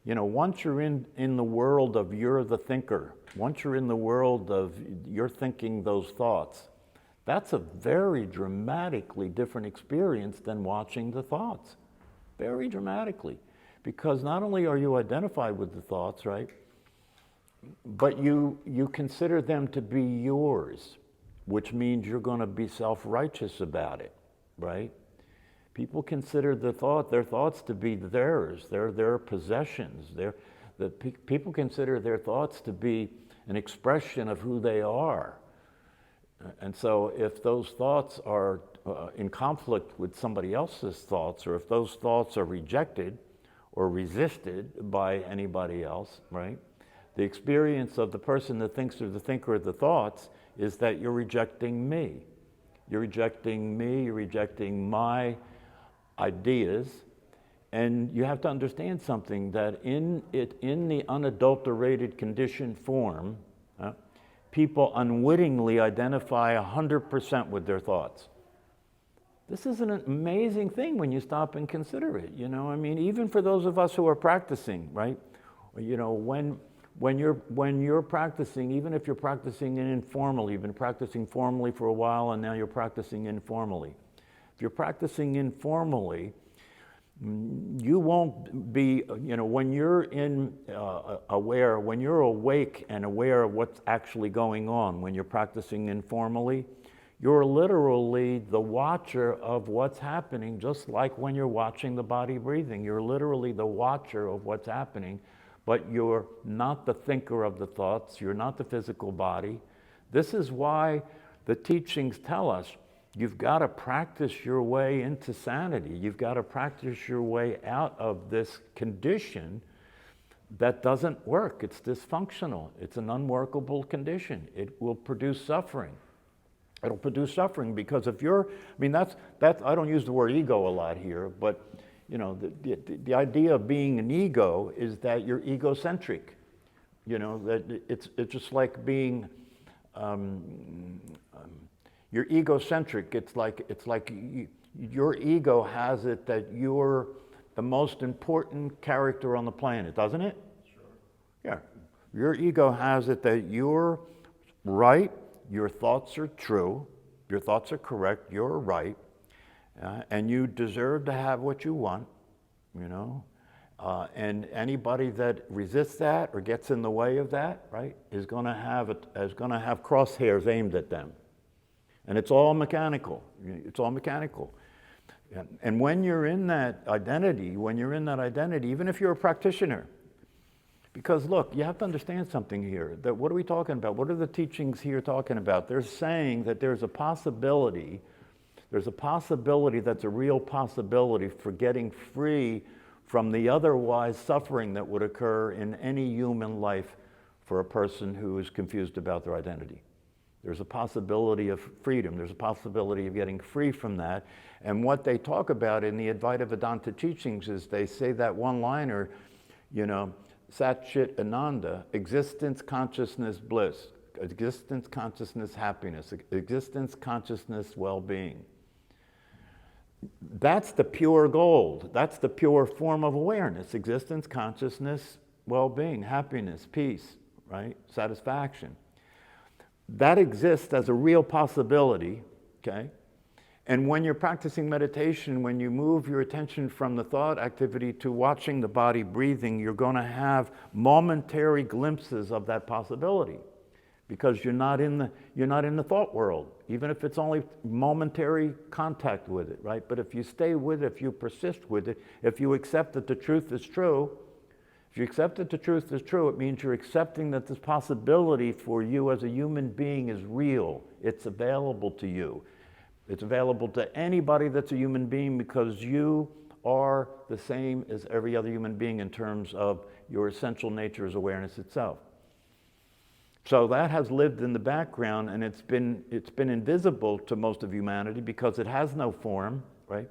Once you're in the world of you're the thinker, once you're in the world of you're thinking those thoughts, that's a very dramatically different experience than watching the thoughts. Very dramatically. Because not only are you identified with the thoughts, right, but you consider them to be yours, which means you're going to be self-righteous about it, right? People consider their thoughts to be theirs. They're their possessions. People consider their thoughts to be an expression of who they are. And so if those thoughts are in conflict with somebody else's thoughts, or if those thoughts are rejected or resisted by anybody else, right? The experience of the person that thinks or the thinker of the thoughts is that you're rejecting me. You're rejecting me, you're rejecting my ideas, and you have to understand something, that in the unadulterated conditioned form, people unwittingly identify 100% with their thoughts. This is an amazing thing when you stop and consider it. Even for those of us who are practicing, right? When you're practicing, even if you're practicing informally, you've been practicing formally for a while and now you're practicing informally. If you're practicing informally, you won't be, when you're aware, when you're awake and aware of what's actually going on, when you're practicing informally, you're literally the watcher of what's happening, just like when you're watching the body breathing. You're literally the watcher of what's happening, but you're not the thinker of the thoughts. You're not the physical body. This is why the teachings tell us you've got to practice your way into sanity. You've got to practice your way out of this condition that doesn't work. It's dysfunctional. It's an unworkable condition. It will produce suffering. It'll produce suffering because if you're, that's I don't use the word ego a lot here, but the idea of being an ego is that you're egocentric. That it's just like being, you're egocentric. It's like your ego has it that you're the most important character on the planet, doesn't it? Sure. Yeah. Your ego has it that you're right, your thoughts are true, your thoughts are correct, you're right, and you deserve to have what you want, and anybody that resists that or gets in the way of that, right, is going to have crosshairs aimed at them. And it's all mechanical. It's all mechanical. And when you're in that identity, even if you're a practitioner, because look, you have to understand something here, that what are we talking about? What are the teachings here talking about? They're saying that there's a possibility that's a real possibility for getting free from the otherwise suffering that would occur in any human life for a person who is confused about their identity. There's a possibility of freedom. There's a possibility of getting free from that. And what they talk about in the Advaita Vedanta teachings is they say that one-liner, Sat Chit Ananda, existence, consciousness, bliss, existence, consciousness, happiness, existence, consciousness, well-being. That's the pure gold. That's the pure form of awareness. Existence, consciousness, well-being, happiness, peace, right? Satisfaction. That exists as a real possibility, okay? And when you're practicing meditation, when you move your attention from the thought activity to watching the body breathing, you're going to have momentary glimpses of that possibility, because you're not in the thought world, even if it's only momentary contact with it, right? But if you stay with it, if you persist with it, if you accept that the truth is true, if you accept that the truth is true, it means you're accepting that this possibility for you as a human being is real. It's available to you. It's available to anybody that's a human being, because you are the same as every other human being in terms of your essential nature as awareness itself. So that has lived in the background, and it's been invisible to most of humanity because it has no form, right?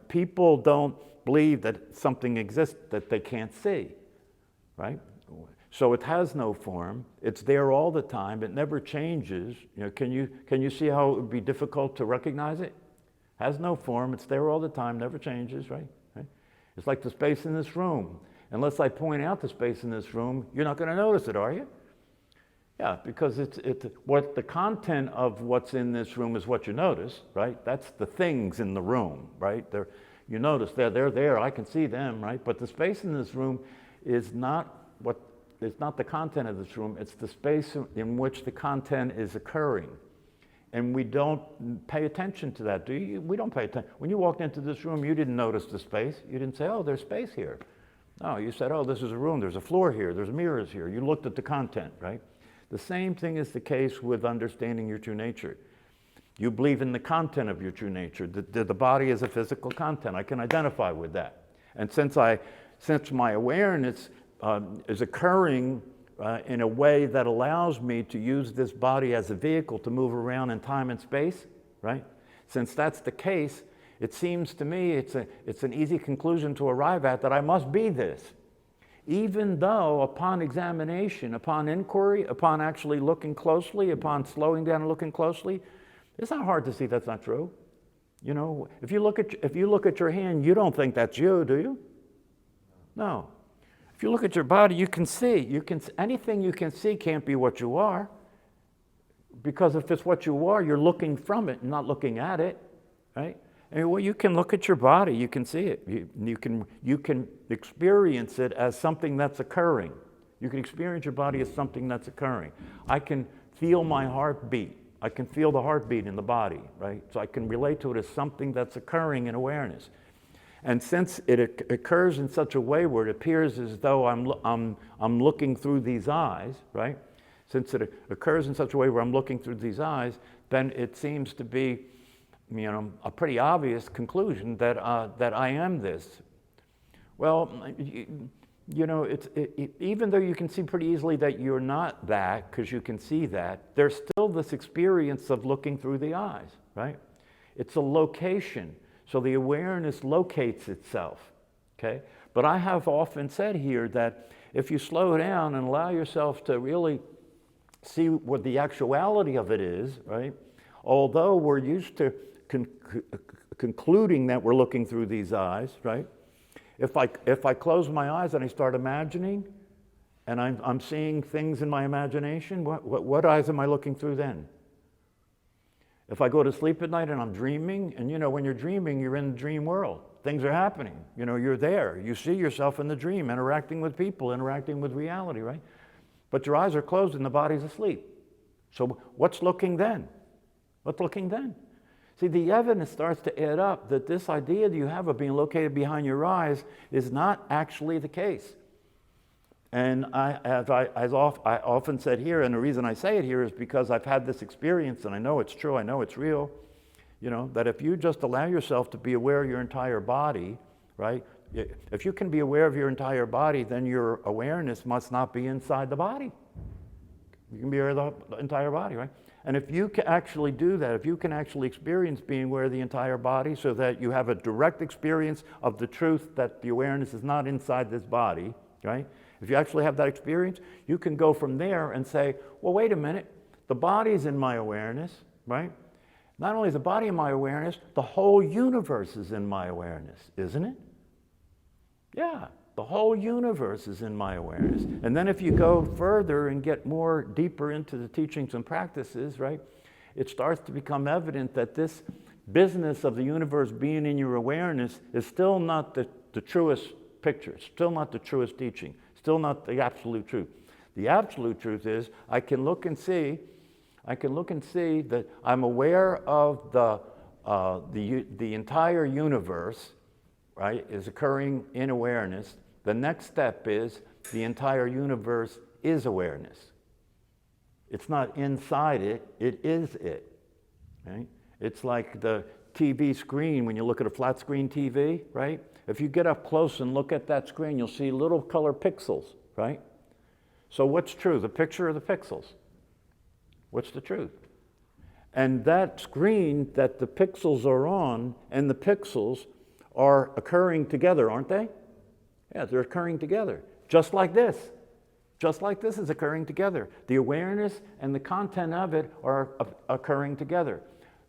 People don't believe that something exists that they can't see, right? So it has no form. It's there all the time. It never changes. Can you see how it would be difficult to recognize it? Has no form. It's there all the time. Never changes, right? It's like the space in this room. Unless I point out the space in this room, you're not going to notice it, are you? Yeah, because it's what the content of what's in this room is what you notice, right? That's the things in the room, right? You notice they're there, I can see them, right? But the space in this room is not the content of this room, it's the space in which the content is occurring. And we don't pay attention to that, do you? We don't pay attention. When you walked into this room, you didn't notice the space. You didn't say, oh, there's space here. No, you said, oh, this is a room, there's a floor here, there's mirrors here. You looked at the content, right? The same thing is the case with understanding your true nature. You believe in the content of your true nature. The body is a physical content. I can identify with that. And since my awareness is occurring in a way that allows me to use this body as a vehicle to move around in time and space, right? Since that's the case, it seems to me it's an easy conclusion to arrive at that I must be this. Even though upon examination, upon inquiry, upon actually looking closely, upon slowing down and looking closely, it's not hard to see that's not true. You know, if you look at your hand, you don't think that's you, do you? No. If you look at your body, you can see. Anything you can see can't be what you are. Because if it's what you are, you're looking from it, not looking at it, right? And well, you can look at your body, you can see it. You can experience it as something that's occurring. You can experience your body as something that's occurring. I can feel my heartbeat. I can feel the heartbeat in the body, right? So I can relate to it as something that's occurring in awareness. And since it occurs in such a way where it appears as though I'm looking through these eyes, right? Since it occurs in such a way where I'm looking through these eyes, then it seems to be, you know, a pretty obvious conclusion that I am this. Well, you know, even though you can see pretty easily that you're not that, because you can see that, there's still this experience of looking through the eyes, right? It's a location. So the awareness locates itself, okay? But I have often said here that if you slow down and allow yourself to really see what the actuality of it is, right? Although we're used to concluding that we're looking through these eyes, right? If I close my eyes and I start imagining, and I'm seeing things in my imagination, what eyes am I looking through then? If I go to sleep at night and I'm dreaming, and you know, when you're dreaming, you're in the dream world. Things are happening. You know, you're there. You see yourself in the dream, interacting with people, interacting with reality, right? But your eyes are closed and the body's asleep. So what's looking then? What's looking then? See, the evidence starts to add up that this idea that you have of being located behind your eyes is not actually the case. And I often said here, and the reason I say it here is because I've had this experience, and I know it's true, I know it's real, you know, that if you just allow yourself to be aware of your entire body, right? If you can be aware of your entire body, then your awareness must not be inside the body. You can be aware of the entire body, right? And if you can actually do that, if you can actually experience being aware of the entire body so that you have a direct experience of the truth that the awareness is not inside this body, right? If you actually have that experience, you can go from there and say, well, wait a minute, the body's in my awareness, right? Not only is the body in my awareness, the whole universe is in my awareness, isn't it? Yeah, the whole universe is in my awareness. And then if you go further and get more deeper into the teachings and practices, right, it starts to become evident that this business of the universe being in your awareness is still not the truest picture, still not the truest teaching, still not the absolute truth. The absolute truth is I can look and see that I'm aware of the entire universe, right, is occurring in awareness. The next step is the entire universe is awareness. It's not inside it, it is it, right? It's like the TV screen when you look at a flat screen TV, right? If you get up close and look at that screen, you'll see little color pixels, right? So what's true, the picture or the pixels? What's the truth? And that screen that the pixels are on and the pixels are occurring together, aren't they? Yeah, they're occurring together, just like this. Just like this is occurring together. The awareness and the content of it are occurring together.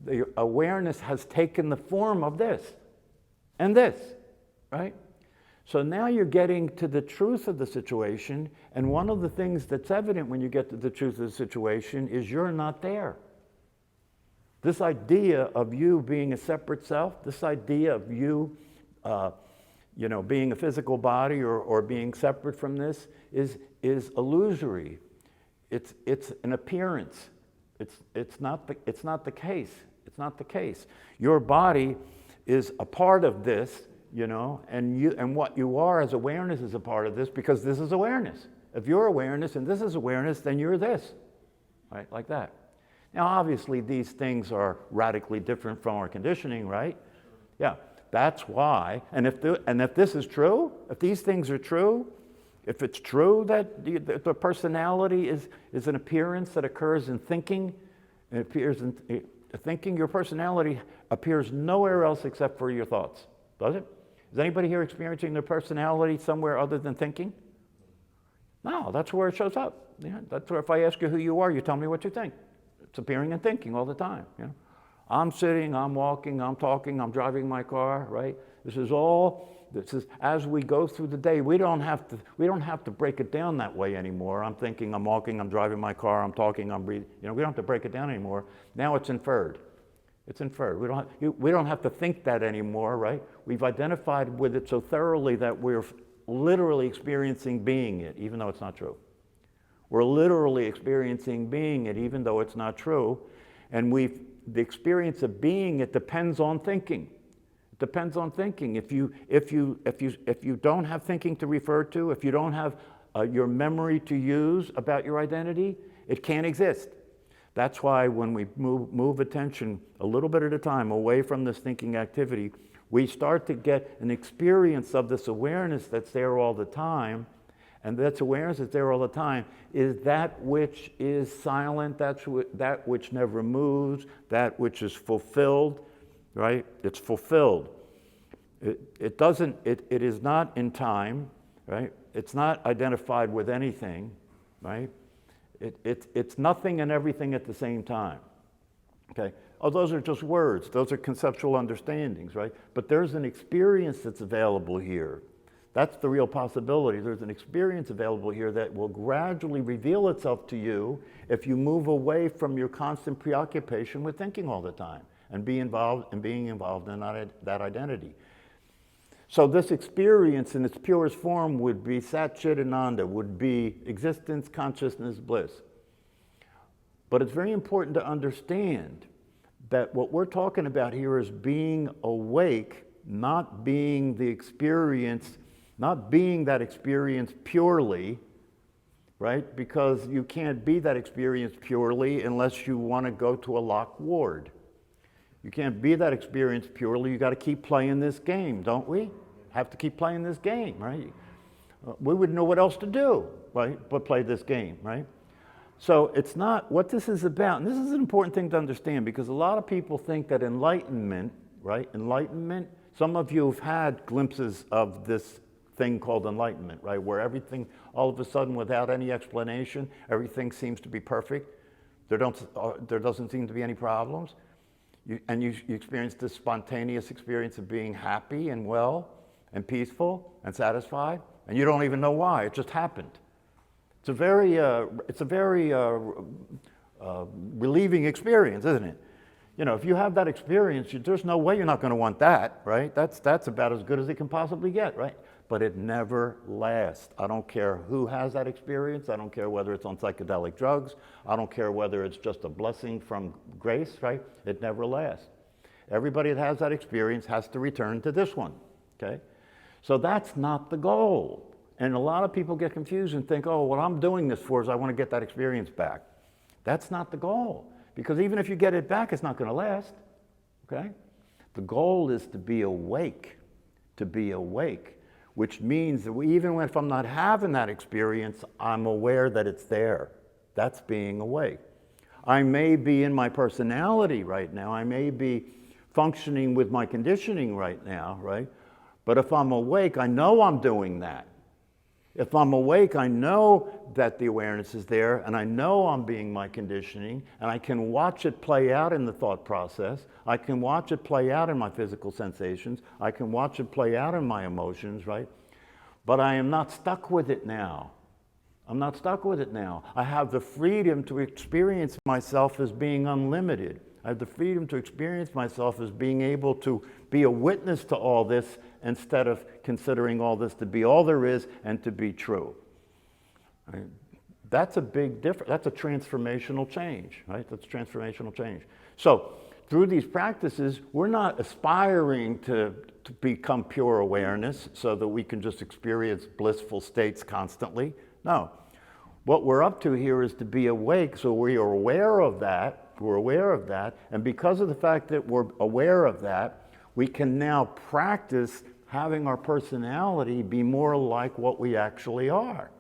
The awareness has taken the form of this and this, right? So now you're getting to the truth of the situation, and one of the things that's evident when you get to the truth of the situation is you're not there. This idea of you being a separate self, this idea of you, being a physical body or being separate from this is illusory. It's an appearance. It's not the case. It's not the case. Your body is a part of this, and what you are as awareness is a part of this, because this is awareness. If you're awareness and this is awareness, then you're this, right? Like that. Now, obviously, these things are radically different from our conditioning, right? Yeah, that's why. And if this is true, if these things are true, if it's true that the personality is an appearance that occurs in thinking, it appears in thinking, your personality appears nowhere else except for your thoughts, does it? Is anybody here experiencing their personality somewhere other than thinking? No, that's where it shows up. Yeah, that's where, if I ask you who you are, you tell me what you think. It's appearing and thinking all the time. I'm sitting, I'm walking, I'm talking, I'm driving my car, right? This is as we go through the day. We don't have to break it down that way anymore. I'm thinking, I'm walking, I'm driving my car, I'm talking, I'm breathing. We don't have to break it down anymore. Now it's inferred. It's inferred. We don't have to think that anymore, right? We've identified with it so thoroughly that we're literally experiencing being it, even though it's not true. We're literally experiencing being it, even though it's not true. And the experience of being it depends on thinking. It depends on thinking. If you don't have thinking to refer to, if you don't have your memory to use about your identity, it can't exist. That's why when we move attention a little bit at a time away from this thinking activity, we start to get an experience of this awareness that's there all the time. And that awareness that's there all the time is that which is silent, that which never moves, that which is fulfilled, right? It's fulfilled. It is not in time, right? It's not identified with anything, right? It's nothing and everything at the same time, okay? Oh, those are just words. Those are conceptual understandings, right? But there's an experience that's available here. That's the real possibility. There's an experience available here that will gradually reveal itself to you if you move away from your constant preoccupation with thinking all the time and being involved in that identity. So this experience in its purest form would be Sat Chit Ananda, would be existence, consciousness, bliss. But it's very important to understand that what we're talking about here is being awake, not being the experience, not being that experience purely, right? Because you can't be that experience purely unless you want to go to a locked ward. You can't be that experience purely. You got to keep playing this game, don't we? Have to keep playing this game, right? We wouldn't know what else to do, right? But play this game, right? So it's not what this is about. And this is an important thing to understand, because a lot of people think that enlightenment, right? Enlightenment, some of you have had glimpses of this thing called enlightenment, right? Where everything, all of a sudden, without any explanation, everything seems to be perfect. There doesn't seem to be any problems. You experience this spontaneous experience of being happy and well and peaceful and satisfied, and you don't even know why. It just happened. It's a very relieving experience, isn't it? If you have that experience, there's no way you're not going to want that, right? That's about as good as it can possibly get, right? But it never lasts. I don't care who has that experience. I don't care whether it's on psychedelic drugs. I don't care whether it's just a blessing from grace, right? It never lasts. Everybody that has that experience has to return to this one, okay? So that's not the goal. And a lot of people get confused and think, oh, what I'm doing this for is I want to get that experience back. That's not the goal. Because even if you get it back, it's not going to last, okay? The goal is to be awake, which means that even if I'm not having that experience, I'm aware that it's there. That's being awake. I may be in my personality right now. I may be functioning with my conditioning right now, right? But if I'm awake, I know I'm doing that. If I'm awake, I know that the awareness is there, and I know I'm being my conditioning, and I can watch it play out in the thought process. I can watch it play out in my physical sensations. I can watch it play out in my emotions, right? But I am not stuck with it now. I'm not stuck with it now. I have the freedom to experience myself as being unlimited. I have the freedom to experience myself as being able to be a witness to all this instead of considering all this to be all there is and to be true. Right? That's a big difference. That's a transformational change, right? That's a transformational change. So through these practices, we're not aspiring to become pure awareness so that we can just experience blissful states constantly. No. What we're up to here is to be awake, so we are aware of that. We're aware of that. And because of the fact that we're aware of that, we can now practice having our personality be more like what we actually are.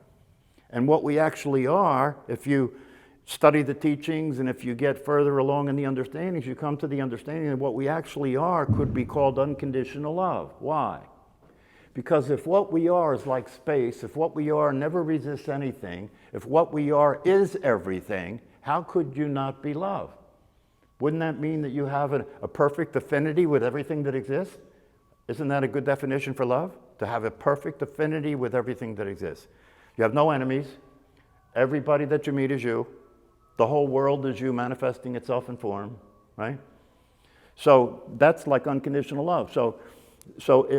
And what we actually are, if you study the teachings and if you get further along in the understandings, you come to the understanding that what we actually are could be called unconditional love. Why? Because if what we are is like space, if what we are never resists anything, if what we are is everything, how could you not be love? Wouldn't that mean that you have a perfect affinity with everything that exists? Isn't that a good definition for love? To have a perfect affinity with everything that exists. You have no enemies. Everybody that you meet is you. The whole world is you manifesting itself in form, right? So that's like unconditional love. So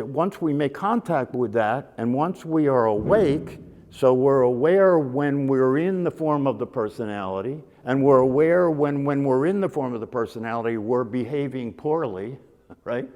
once we make contact with that, and once we are awake, so we're aware when we're in the form of the personality, and we're aware when we're in the form of the personality, we're behaving poorly, right?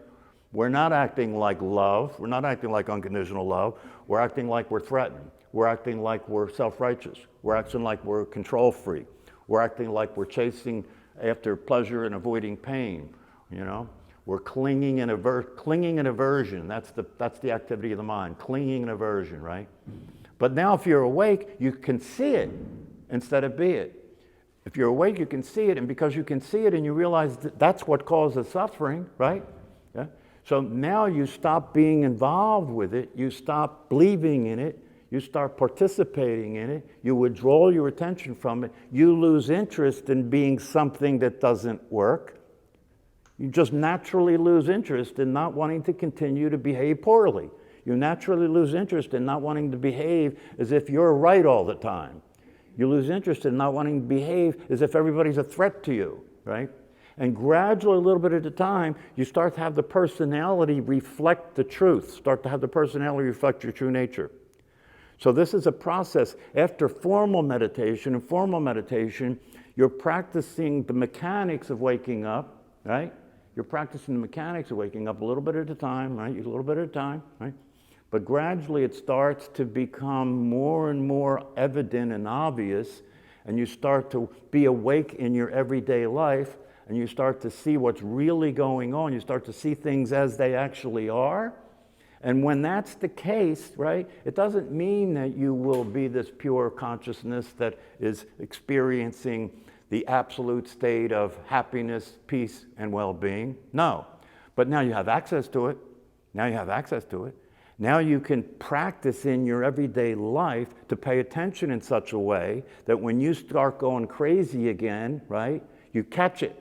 We're not acting like love. We're not acting like unconditional love. We're acting like we're threatened. We're acting like we're self-righteous. We're acting like we're control freak. We're acting like we're chasing after pleasure and avoiding pain, you know? We're clinging and aversion. That's the activity of the mind, clinging and aversion, right? But now if you're awake, you can see it instead of be it. If you're awake, you can see it, and because you can see it and you realize that that's what causes suffering, right? Yeah? So now you stop being involved with it, you stop believing in it, you start participating in it, you withdraw your attention from it, you lose interest in being something that doesn't work. You just naturally lose interest in not wanting to continue to behave poorly. You naturally lose interest in not wanting to behave as if you're right all the time. You lose interest in not wanting to behave as if everybody's a threat to you, right? And gradually, a little bit at a time, you start to have the personality reflect the truth, start to have the personality reflect your true nature. So this is a process. After formal meditation, you're practicing the mechanics of waking up, right? You're practicing the mechanics of waking up a little bit at a time, right? A little bit at a time, right? But gradually it starts to become more and more evident and obvious, and you start to be awake in your everyday life, and you start to see what's really going on. You start to see things as they actually are. And when that's the case, right, it doesn't mean that you will be this pure consciousness that is experiencing the absolute state of happiness, peace, and well-being. No. But now you have access to it. Now you have access to it. Now you can practice in your everyday life to pay attention in such a way that when you start going crazy again, right, you catch it.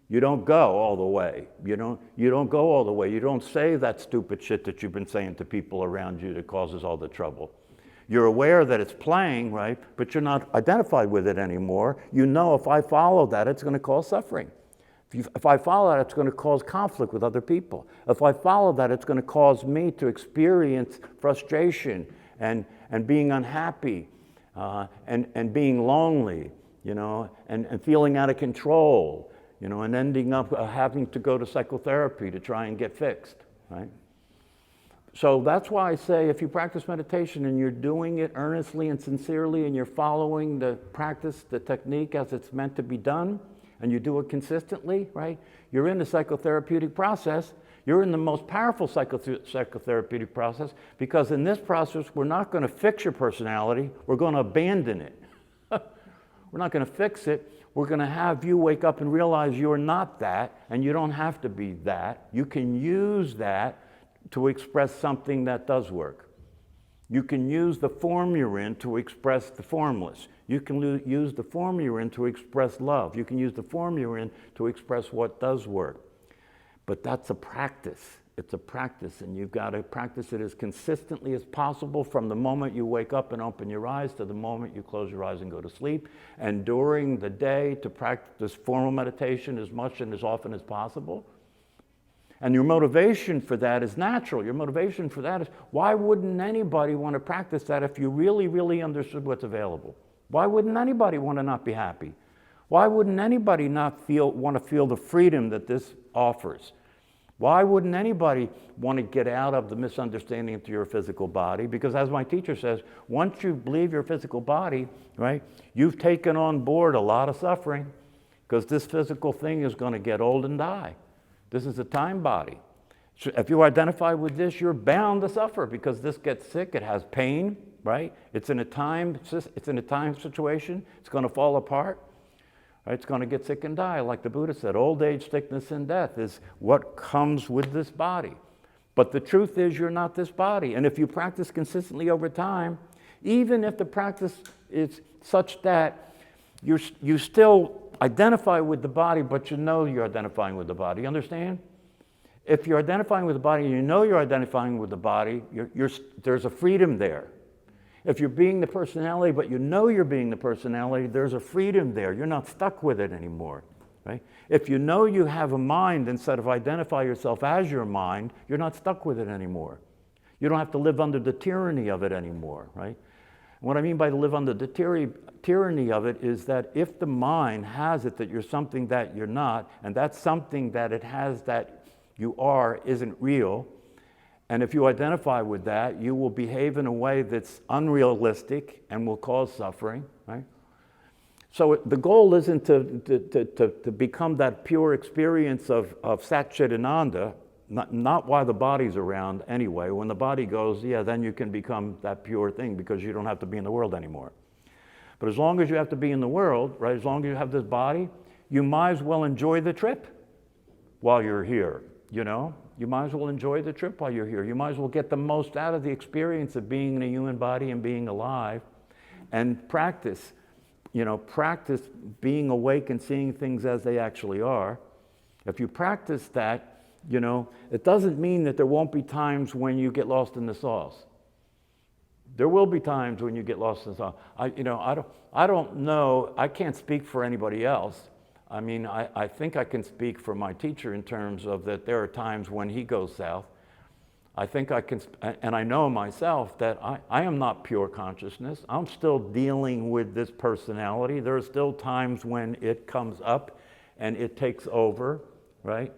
You don't go all the way. You don't go all the way. You don't say that stupid shit that you've been saying to people around you that causes all the trouble. You're aware that it's playing, right? But you're not identified with it anymore. You know if I follow that, it's going to cause suffering. If I follow that, it's going to cause conflict with other people. If I follow that, it's going to cause me to experience frustration and being unhappy and being lonely, you know, and feeling out of control, you know, and ending up having to go to psychotherapy to try and get fixed, right? So that's why I say if you practice meditation and you're doing it earnestly and sincerely and you're following the practice, the technique as it's meant to be done, and you do it consistently, right? You're in the psychotherapeutic process. You're in the most powerful psychotherapeutic process, because in this process, we're not going to fix your personality. We're going to abandon it. We're not going to fix it. We're going to have you wake up and realize you're not that, and you don't have to be that. You can use that to express something that does work. You can use the form you're in to express the formless. You can use the form you're in to express love. You can use the form you're in to express what does work. But that's a practice. It's a practice, and you've got to practice it as consistently as possible from the moment you wake up and open your eyes to the moment you close your eyes and go to sleep. And during the day, to practice formal meditation as much and as often as possible. And your motivation for that is natural. Your motivation for that is, why wouldn't anybody want to practice that if you really, really understood what's available? Why wouldn't anybody want to not be happy? Why wouldn't anybody not want to feel the freedom that this offers? Why wouldn't anybody want to get out of the misunderstanding into your physical body? Because as my teacher says, once you believe your physical body, right, you've taken on board a lot of suffering, because this physical thing is going to get old and die. This is a time body. So if you identify with this, you're bound to suffer, because this gets sick, it has pain, right? It's in a time situation, it's going to fall apart. Right? It's going to get sick and die. Like the Buddha said, old age, sickness, and death is what comes with this body. But the truth is, you're not this body. And if you practice consistently over time, even if the practice is such that you still identify with the body, but you know you're identifying with the body. You understand? If you're identifying with the body and you know you're identifying with the body, there's a freedom there. If you're being the personality, but you know you're being the personality, there's a freedom there. You're not stuck with it anymore, right? If you know you have a mind, instead of identify yourself as your mind, you're not stuck with it anymore. You don't have to live under the tyranny of it anymore, right? What I mean by live under the tyranny of it is that if the mind has it that you're something that you're not, and that's something that it has that you are isn't real, and if you identify with that, you will behave in a way that's unrealistic and will cause suffering, right? So the goal isn't to become that pure experience of Sat Chit Ananda, not while the body's around anyway. When the body goes, yeah, then you can become that pure thing, because you don't have to be in the world anymore. But as long as you have to be in the world, right, as long as you have this body, you might as well enjoy the trip while you're here, you know? You might as well enjoy the trip while you're here. You might as well get the most out of the experience of being in a human body and being alive, and practice being awake and seeing things as they actually are. If you practice that, you know, it doesn't mean that there won't be times when you get lost in the sauce. There will be times when you get lost in the sauce. I don't know, I can't speak for anybody else. I mean, I think I can speak for my teacher in terms of that there are times when he goes south. I think I can, and I know myself that I am not pure consciousness. I'm still dealing with this personality. There are still times when it comes up and it takes over, right?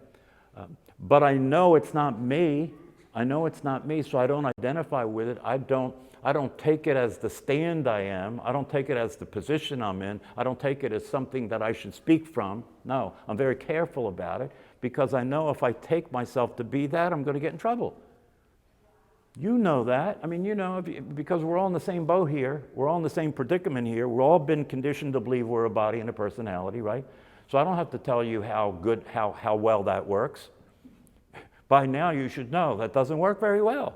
But I know it's not me. I know it's not me, so I don't identify with it. I don't take it as the stand I am. I don't take it as the position I'm in. I don't take it as something that I should speak from. No, I'm very careful about it, because I know if I take myself to be that, I'm going to get in trouble. You know that. I mean, you know, because we're all in the same boat here. We're all in the same predicament here. We've all been conditioned to believe we're a body and a personality, right? So I don't have to tell you how well that works. By now you should know that doesn't work very well.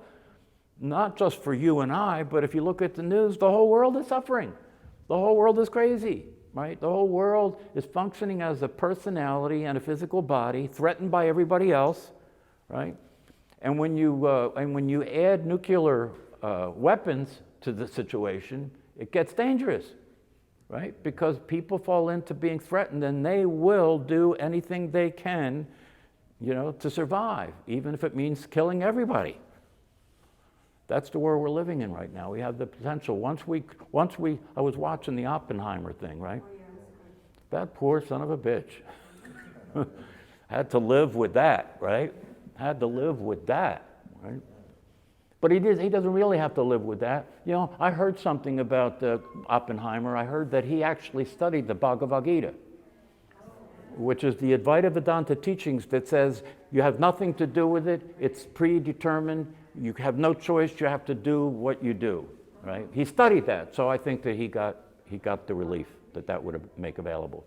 Not just for you and I, but if you look at the news, the whole world is suffering. The whole world is crazy, right? The whole world is functioning as a personality and a physical body, threatened by everybody else, right? And when you add nuclear weapons to the situation, it gets dangerous, right? Because people fall into being threatened, and they will do anything they can, you know, to survive, even if it means killing everybody. That's the world we're living in right now. We have the potential. I was watching the Oppenheimer thing, right? Oh, yeah. That poor son of a bitch had to live with that, right? Had to live with that, right? But he doesn't really have to live with that. You know, I heard something about Oppenheimer. I heard that he actually studied the Bhagavad Gita, which is the Advaita Vedanta teachings that says you have nothing to do with it. It's predetermined. You have no choice. You have to do what you do, right? He studied that, so I think that he got the relief that would make available.